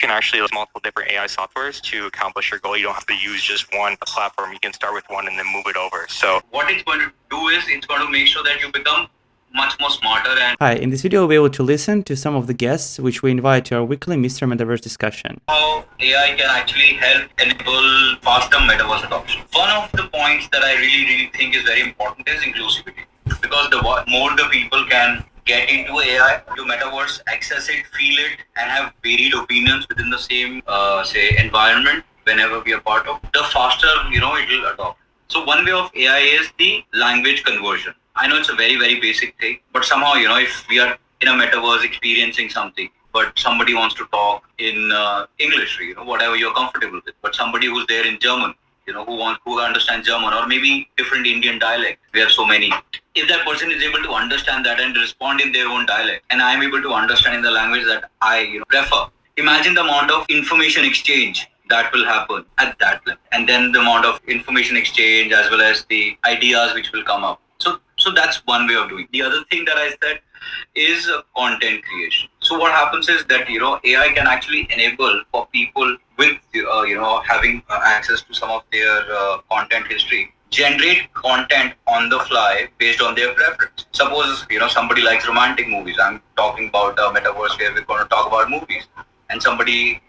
can actually use multiple different AI softwares to accomplish your goal. You don't have to use just one platform. You can start with one and then move it over. So what it's going to do is it's going to make sure that you become much more smarter. And hi, in this video we'll be able to listen to some of the guests which we invite to our weekly Mr. Metaverse discussion. How AI can actually help enable faster metaverse adoption. One of the points that I really think is very important is inclusivity, because the more the people can get into AI, to metaverse, access it, feel it, and have varied opinions within the same say environment whenever we are part of, the faster it will adopt. So one way of AI is the language conversion. I know it's a very basic thing, but somehow if we are in a metaverse experiencing something, but somebody wants to talk in English, whatever you're comfortable with, but somebody who's there in German, who understands German, or maybe different Indian dialect. We have so many. If that person is able to understand that and respond in their own dialect, and I am able to understand in the language that I prefer, imagine the amount of information exchange that will happen at that level, and then the amount of information exchange as well as the ideas which will come up. So that's one way of doing. The other thing that I said is content creation. So what happens is that AI can actually enable for people with having access to some of their content history, generate content on the fly based on their preference. Suppose somebody likes romantic movies. I'm talking about a metaverse where we're going to talk about movies, and somebody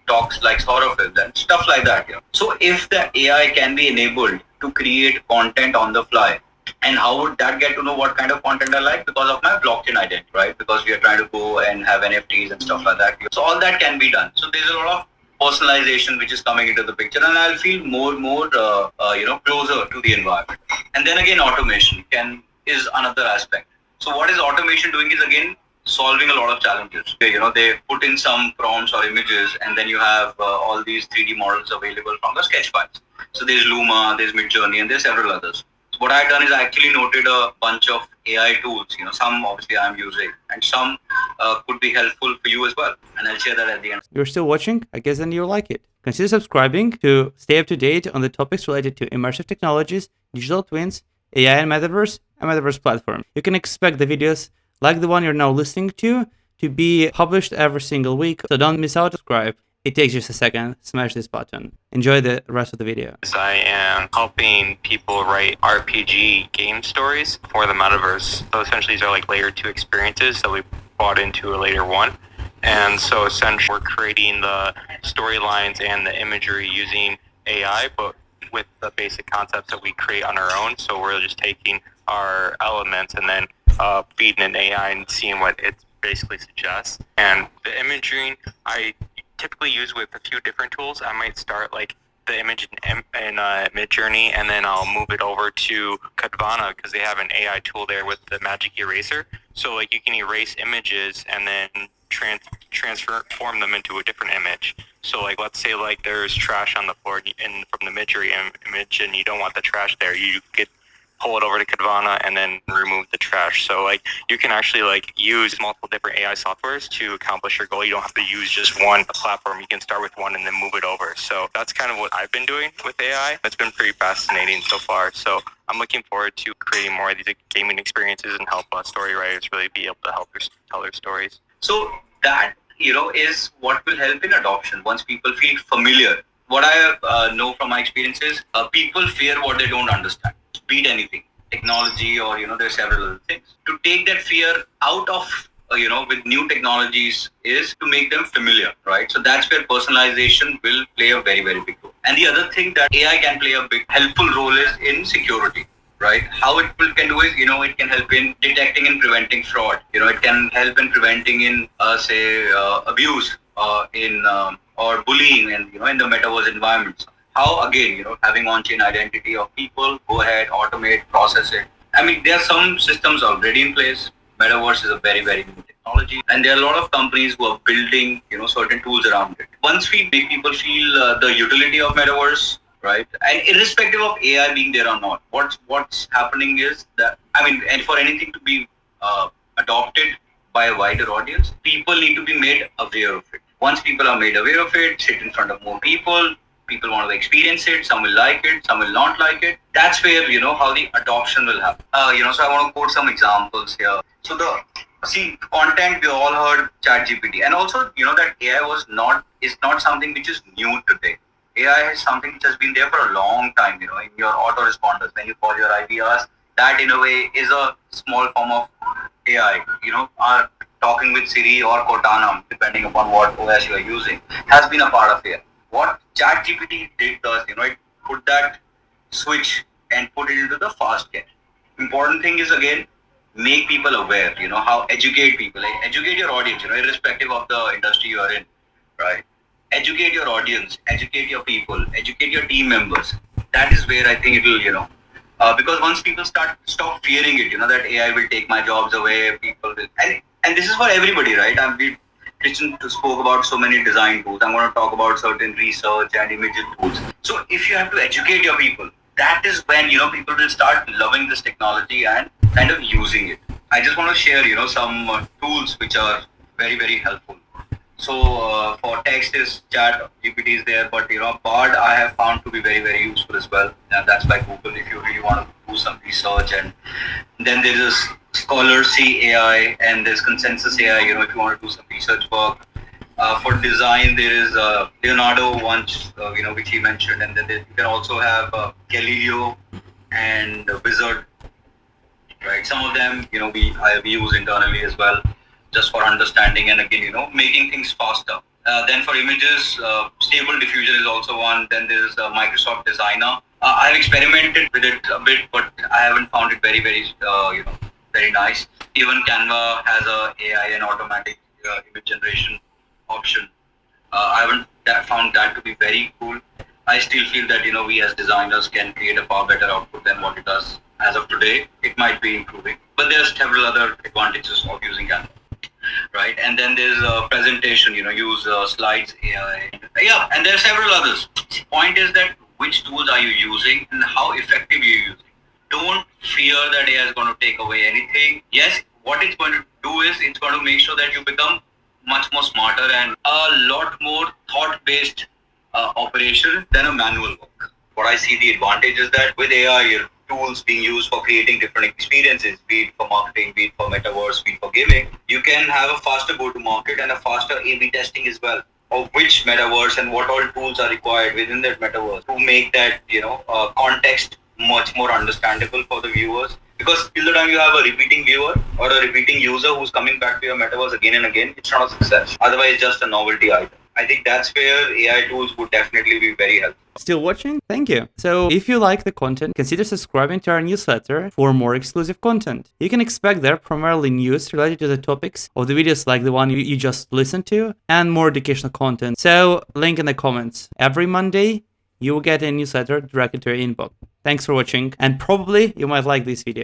likes horror films and stuff like that. So if the AI can be enabled to create content on the fly, and how would that get to know what kind of content I like? Because of my blockchain identity, right? Because we are trying to go and have NFTs and stuff like that. So all that can be done. So there's a lot of personalization which is coming into the picture, and I'll feel more closer to the environment. And then again, automation is another aspect. So what is automation doing is again solving a lot of challenges. They put in some prompts or images, and then you have all these 3D models available from the sketch files. So there's Luma, there's Midjourney, and there's several others. What I've done is I actually noted a bunch of AI tools. Some obviously I'm using, and some could be helpful for you as well. And I'll share that at the end. You're still watching? I guess then you'll like it. Consider subscribing to stay up to date on the topics related to immersive technologies, digital twins, AI and Metaverse platform. You can expect the videos like the one you're now listening to be published every single week, so don't miss out. Subscribe. It takes just a second. Smash this button. Enjoy the rest of the video. I am helping people write RPG game stories for the metaverse. So essentially these are like layer 2 experiences that we brought into a layer 1. And so essentially we're creating the storylines and the imagery using AI, but with the basic concepts that we create on our own. So we're just taking our elements and then feeding an AI and seeing what it basically suggests. And the imaging, I typically use with a few different tools. I might start like the image in Midjourney, and then I'll move it over to Kadvana because they have an AI tool there with the magic eraser. So like you can erase images and then transform them into a different image. So like let's say like there's trash on the floor from the Midjourney image, and you don't want the trash there. You could pull it over to Kadvana and then remove the trash. So like you can actually like use multiple different AI softwares to accomplish your goal. You don't have to use just one platform. You can start with one and then move it over. So that's kind of what I've been doing with AI. It's been pretty fascinating so far. So I'm looking forward to creating more of these gaming experiences and help story writers really be able to tell their stories. So that is what will help in adoption once people feel familiar. What I know from my experiences, people fear what they don't understand. Beat anything, technology, or there's several other things. To take that fear out of with new technologies is to make them familiar, right? So that's where personalization will play a very big role. And the other thing that AI can play a big helpful role is in security, right? How it can do is it can help in detecting and preventing fraud. It can help in preventing in abuse or bullying and in the metaverse environments. How again, having on-chain identity of people, go ahead, automate, process it. I mean, there are some systems already in place. Metaverse is a very new technology, and there are a lot of companies who are building, certain tools around it. Once we make people feel the utility of Metaverse, right, and irrespective of AI being there or not, what's happening is that, and for anything to be adopted by a wider audience, people need to be made aware of it. Once people are made aware of it, sit in front of more people want to experience it, some will like it, some will not like it. That's where, how the adoption will happen. So I want to quote some examples here. So content, we all heard ChatGPT, and also, that AI was not is not something which is new today. AI is something which has been there for a long time, in your autoresponders, when you call your IVRs, that in a way is a small form of AI, talking with Siri or Cortana, depending upon what OS you are using, has been a part of AI. What ChatGPT did does, it put that switch and put it into the fast get. Important thing is, again, make people aware, how educate people, like educate your audience, irrespective of the industry you are in, right? Educate your audience, educate your people, educate your team members. That is where I think it will, because once people stop fearing it, that AI will take my jobs away, people will, and this is for everybody, right? We spoke about so many design tools. I'm going to talk about certain research and imaging tools. So if you have to educate your people, that is when people will start loving this technology and kind of using it. I just want to share some tools which are very, very helpful. So for text is chat GPT is there, but Bard I have found to be very, very useful as well, and that's by Google if you really want to do some research. And then there is Scholar C AI and there's Consensus AI, if you want to do some research work. For design there is Leonardo once, which he mentioned, and then you can also have Galileo and Wizard, right? Some of them we use internally as well, just for understanding and again making things faster. Then for images, Stable Diffusion is also one. Then there's Microsoft Designer. I've experimented with it a bit, but I haven't found it very, very very nice. Even Canva has a AI and automatic image generation option. I haven't found that to be very cool. I still feel that we as designers can create a far better output than what it does as of today. It might be improving, but there's several other advantages of using Canva. Right, and then there's a presentation, use slides AI. Yeah, and there are several others. Point is that which tools are you using and how effective you're using. Don't fear that AI is going to take away anything. Yes, what it's going to do is it's going to make sure that you become much more smarter and a lot more thought-based operation than a manual work. What I see the advantage is that with AI, tools being used for creating different experiences, be it for marketing, be it for metaverse, be it for gaming, you can have a faster go-to-market and a faster A/B testing as well of which metaverse and what all tools are required within that metaverse to make that context much more understandable for the viewers. Because till the time you have a repeating viewer or a repeating user who's coming back to your metaverse again and again, it's not a success. Otherwise, just a novelty item. I think that's where AI tools would definitely be very helpful. Still watching? Thank you. So if you like the content, consider subscribing to our newsletter for more exclusive content. You can expect there primarily news related to the topics of the videos like the one you just listened to and more educational content. So link in the comments. Every Monday, you will get a newsletter directly to your inbox. Thanks for watching and probably you might like this video.